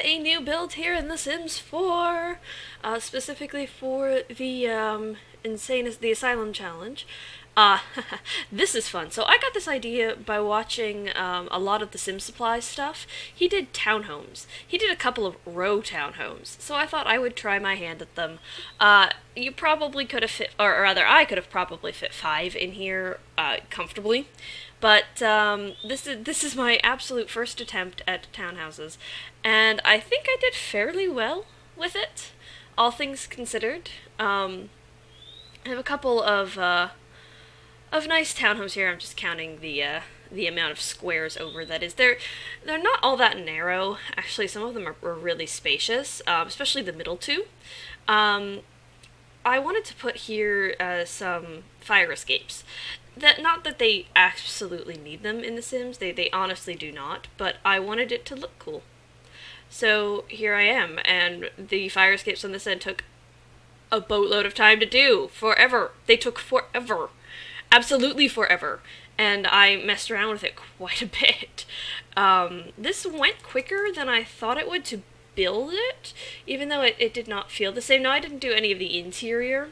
a new build here in The Sims 4, specifically for the the Asylum Challenge. This is fun. So I got this idea by watching a lot of the Sim Supply stuff. He did townhomes. He did a couple of row townhomes. So I thought I would try my hand at them. You probably could have fit, or rather I could have probably fit 5 in here comfortably. But this is my absolute first attempt at townhouses, and I think I did fairly well with it, all things considered. I have a couple of nice townhomes here. I'm just counting the amount of squares over that is. They're not all that narrow. Actually, some of them are really spacious, especially the middle two. I wanted to put here some fire escapes. Not that they absolutely need them in The Sims, they honestly do not, but I wanted it to look cool. So here I am, and the fire escapes on this end took a boatload of time to do. Forever. They took forever. Absolutely forever. And I messed around with it quite a bit. This went quicker than I thought it would to build it, even though it did not feel the same. No, I didn't do any of the interior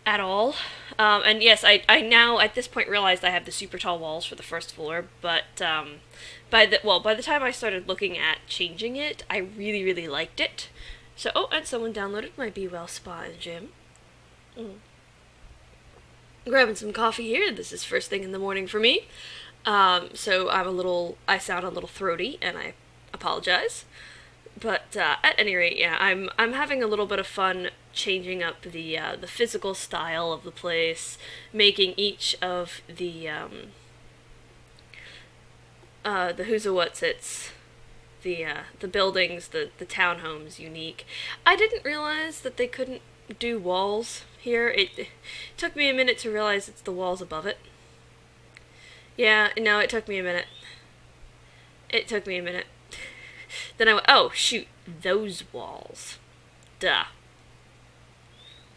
at all. And yes, I now at this point realized I have the super tall walls for the first floor, but by the time I started looking at changing it, I really liked it. So, oh, and someone downloaded my Be Well Spa and Gym. Grabbing some coffee here. This is first thing in the morning for me. So I sound a little throaty, and I apologize. But at any rate, yeah, I'm having a little bit of fun changing up the physical style of the place, making each of the who's a what's its, the buildings, the townhomes unique. I didn't realize that they couldn't do walls here. It took me a minute to realize it's the walls above it. Yeah, no, it took me a minute. It took me a minute. Then I went, oh, shoot, those walls. Duh.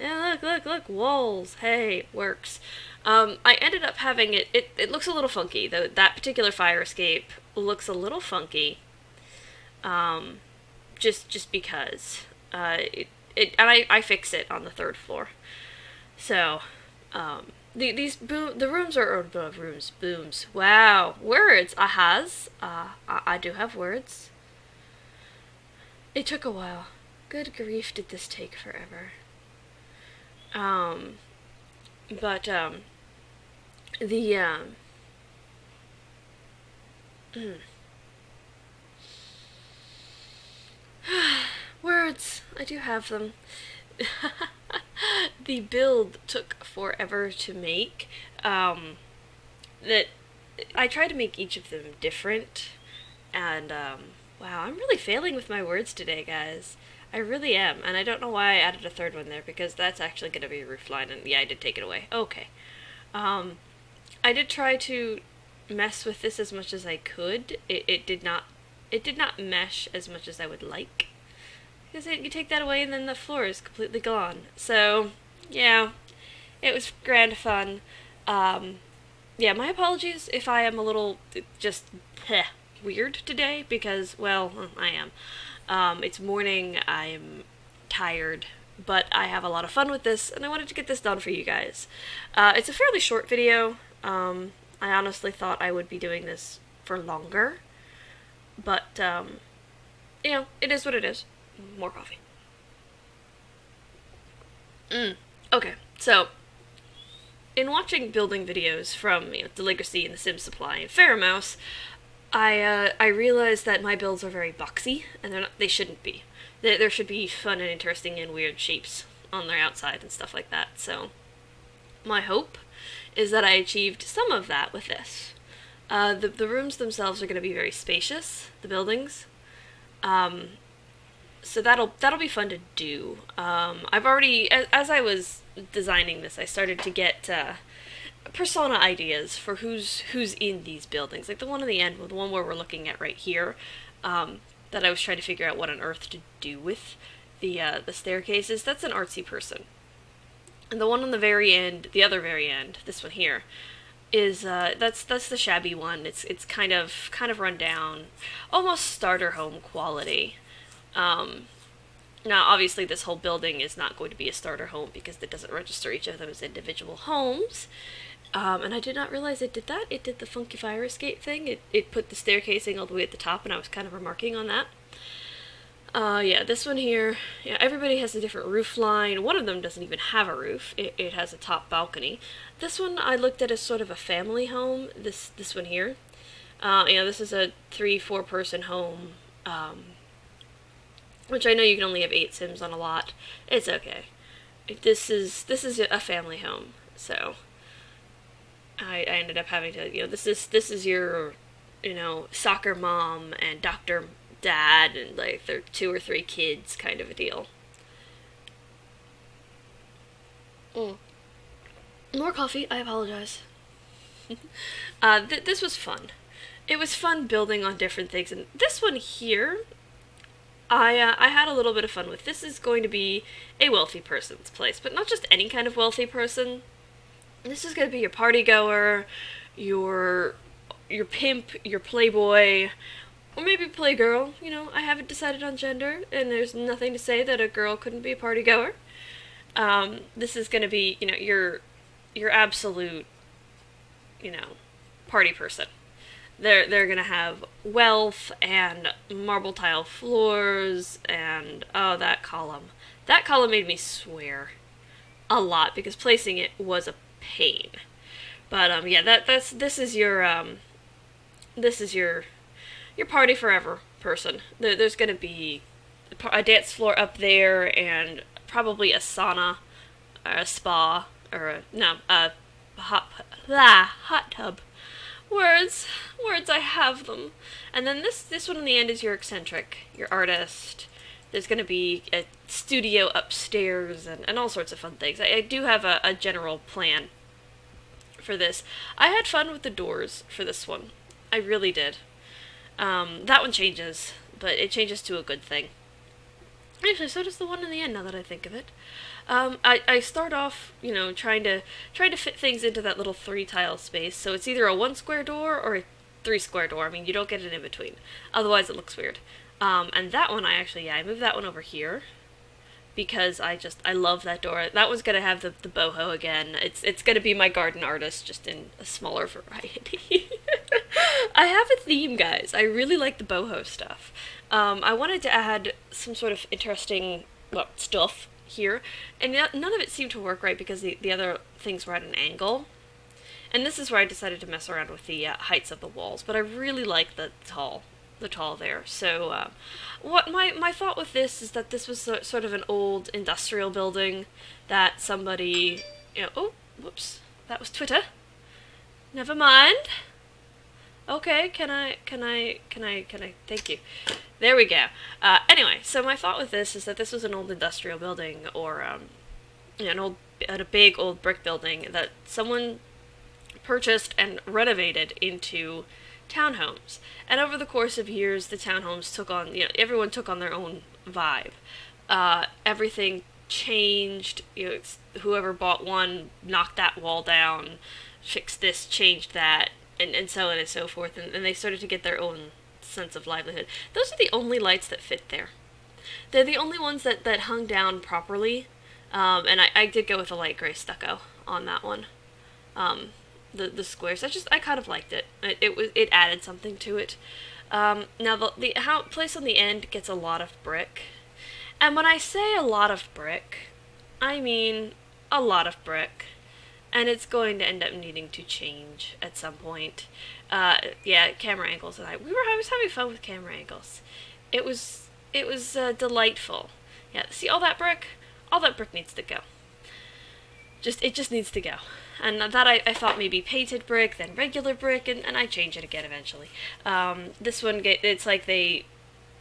Yeah, look, walls. Hey, works. I ended up having it looks a little funky, though. That particular fire escape looks a little funky. Just because. And I fix it on the 3rd floor. So, the rooms are booms. Wow, words. I do have words. It took a while. Good grief, did this take forever. Words. I do have them. The build took forever to make. That I tried to make each of them different, and wow, I'm really failing with my words today, guys. I really am, and I don't know why I added a 3rd one there, because that's actually going to be a roof line, and yeah, I did take it away. Okay. I did try to mess with this as much as I could. It did not mesh as much as I would like, because you take that away and then the floor is completely gone. So, yeah, it was grand fun. Yeah, my apologies if I am a little just weird today, because, well, I am. It's morning, I'm tired, but I have a lot of fun with this, and I wanted to get this done for you guys. It's a fairly short video. I honestly thought I would be doing this for longer, but, you know, it is what it is. More coffee. Okay, so, in watching building videos from, The Legacy and The Sims Supply and Mouse, I realized that my builds are very boxy, and they shouldn't be. There should be fun and interesting and weird shapes on their outside and stuff like that, so my hope is that I achieved some of that with this. The rooms themselves are going to be very spacious, the buildings, so that'll be fun to do. I've already, as I was designing this, I started to get persona ideas for who's in these buildings. Like the one on the end, the one where we're looking at right here, that I was trying to figure out what on earth to do with the staircases. That's an artsy person. And the one on the very end, the other very end, this one here, is that's the shabby one. It's kind of run down, almost starter home quality. Now, obviously, this whole building is not going to be a starter home because it doesn't register each of them as individual homes. And I did not realize it did that. It did the funky fire escape thing. It put the staircasing all the way at the top, and I was kind of remarking on that. Yeah, this one here, yeah, everybody has a different roof line. One of them doesn't even have a roof. It has a top balcony. This one I looked at as sort of a family home, this one here. You know, this is a 3-4 person home, which I know you can only have 8 Sims on a lot. It's okay. This is a family home, so I ended up having to, you know, this is your, you know, soccer mom and doctor dad and like their 2 or 3 kids kind of a deal. More coffee, I apologize. This was fun. It was fun building on different things, and this one here, I had a little bit of fun with. This is going to be a wealthy person's place, but not just any kind of wealthy person. This is going to be your party goer, your pimp, your playboy, or maybe playgirl. You know, I haven't decided on gender, and there's nothing to say that a girl couldn't be a party goer. This is going to be, you know, your absolute, you know, party person. They're gonna have wealth and marble tile floors and oh, that column made me swear a lot because placing it was a pain. But yeah, this is your party forever person. There's gonna be a dance floor up there and probably a sauna or a spa or a hot tub. Words, I have them. And then this one in the end is your eccentric, your artist. There's going to be a studio upstairs and all sorts of fun things. I do have a general plan for this. I had fun with the doors for this one. I really did. That one changes, but it changes to a good thing. Actually, so does the one in the end, now that I think of it. I start off, you know, trying to fit things into that little 3-tile space. So it's either a 1 square door or a 3 square door. I mean, you don't get it in between. Otherwise, it looks weird. And that one, I moved that one over here because I love that door. That one's gonna have the boho again. It's gonna be my garden artist, just in a smaller variety. I have a theme, guys. I really like the boho stuff. I wanted to add some sort of interesting, well, stuff here, and none of it seemed to work right because the other things were at an angle. And this is where I decided to mess around with the heights of the walls, but I really like the tall there. So what my thought with this is that this was sort of an old industrial building that somebody, you know, oh, whoops, that was Twitter. Never mind. Okay, can I, thank you. There we go. Anyway, so my thought with this is that this was an old industrial building, or, a big old brick building that someone purchased and renovated into townhomes. And over the course of years, the townhomes took on, you know, everyone took on their own vibe. Everything changed, you know, whoever bought one knocked that wall down, fixed this, changed that, and so on and so forth, and they started to get their own sense of livelihood. Those are the only lights that fit there. They're the only ones that hung down properly, and I did go with a light gray stucco on that one. The squares, I kind of liked it. It added something to it. Now the place on the end gets a lot of brick, and when I say a lot of brick, I mean a lot of brick. And it's going to end up needing to change at some point. Yeah, camera angles and I was having fun with camera angles. It was delightful. Yeah, see all that brick? All that brick needs to go. It just needs to go. And that I thought maybe painted brick, then regular brick, and I change it again eventually. This one, it's like they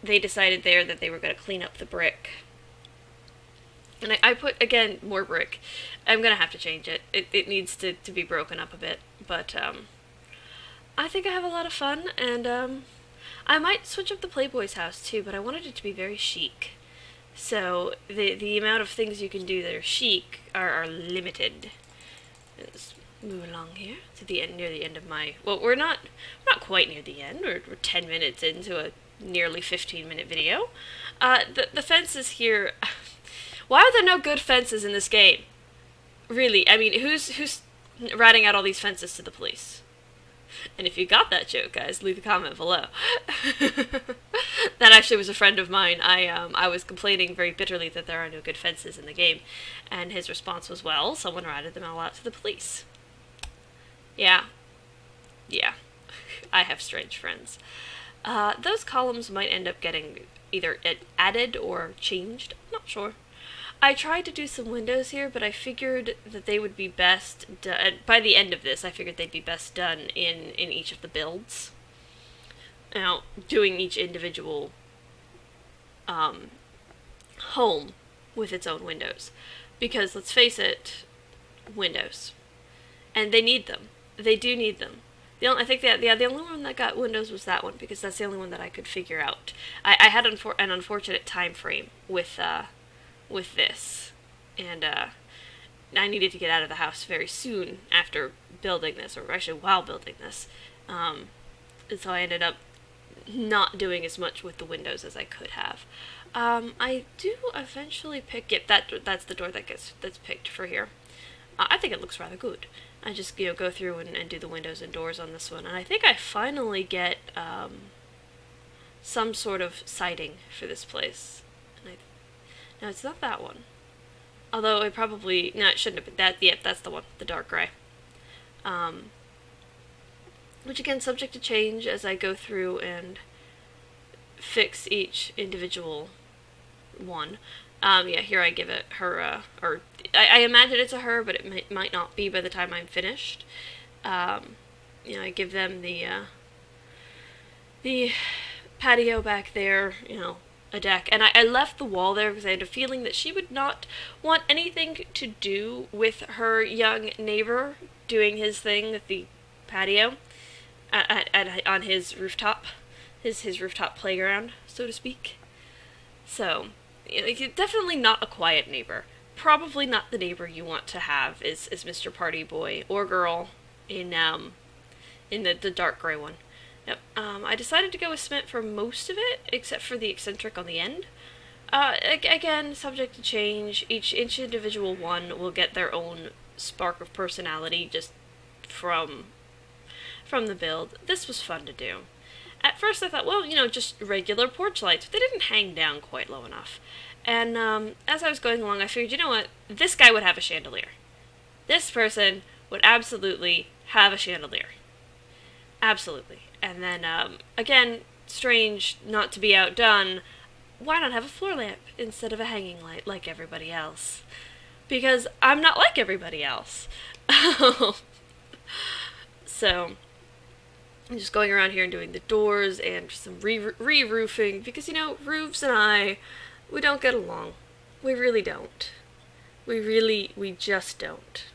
decided there that they were going to clean up the brick. And I put, again, more brick. I'm going to have to change it. It needs to be broken up a bit. But I think I have a lot of fun. And I might switch up the Playboy's house, too. But I wanted it to be very chic. So the amount of things you can do that are chic are limited. move along here to the end, near the end of my, well, we're not quite near the end. We're 10 minutes into a nearly 15-minute video. The fences here, why are there no good fences in this game? Really, I mean, who's ratting out all these fences to the police? And if you got that joke, guys, leave a comment below. That actually was a friend of mine. I was complaining very bitterly that there are no good fences in the game, and his response was, well, someone ratted them all out to the police. Yeah. I have strange friends. Those columns might end up getting either added or changed. I'm not sure. I tried to do some windows here, but I figured that they would be best done, by the end of this, I figured they'd be best done in each of the builds. Now, doing each individual home with its own windows. Because, let's face it, windows. And they need them. They do need them. I think the only one that got windows was that one, because that's the only one that I could figure out. I had an unfortunate time frame with this, and I needed to get out of the house very soon after building this, or actually while building this, and so I ended up not doing as much with the windows as I could have. I do eventually pick, yep, that's the door that's picked for here. I think it looks rather good. I just, go through and do the windows and doors on this one, and I think I finally get some sort of siding for this place. No, it's not that one. Although it probably, no, it shouldn't have been that. Yep, that's the one, the dark gray. Which again, subject to change as I go through and fix each individual one. Yeah, here I give it her, or I imagine it's a her, but it might not be by the time I'm finished. I give them the patio back there, a deck, and I left the wall there because I had a feeling that she would not want anything to do with her young neighbor doing his thing with the patio on his rooftop, his rooftop playground, so to speak. So, definitely not a quiet neighbor. Probably not the neighbor you want to have is Mr. Party Boy or Girl in the dark gray one. Yep. I decided to go with cement for most of it, except for the eccentric on the end. Again, subject to change. Each individual one will get their own spark of personality just from the build. This was fun to do. At first I thought, well, just regular porch lights, but they didn't hang down quite low enough. And as I was going along, I figured, you know what? This guy would have a chandelier. This person would absolutely have a chandelier. Absolutely. And then, again, strange not to be outdone, why not have a floor lamp instead of a hanging light like everybody else? Because I'm not like everybody else. So, I'm just going around here and doing the doors and some re-roofing, because, roofs and we don't get along. We really don't. We just don't.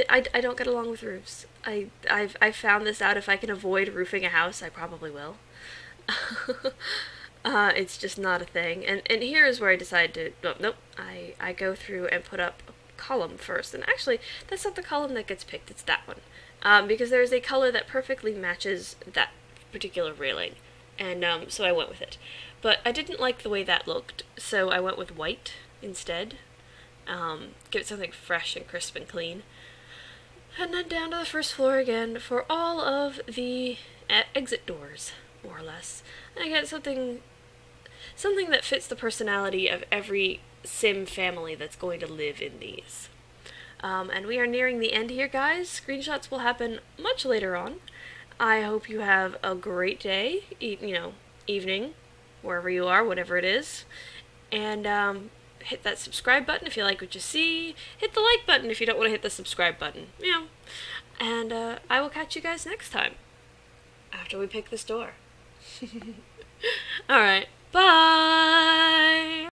I don't get along with roofs. I've found this out. If I can avoid roofing a house, I probably will. It's just not a thing. And here is where I decide to, nope, I go through and put up a column first. And actually, that's not the column that gets picked, it's that one. Because there's a color that perfectly matches that particular railing. And so I went with it. But I didn't like the way that looked, so I went with white instead. Give it something fresh and crisp and clean. And then down to the first floor again for all of the exit doors, more or less. And I get something that fits the personality of every sim family that's going to live in these. And we are nearing the end here, guys. Screenshots will happen much later on. I hope you have a great day, evening, wherever you are, whatever it is. And hit that subscribe button if you like what you see. Hit the like button if you don't want to hit the subscribe button. And I will catch you guys next time, after we pick this door. Alright, bye!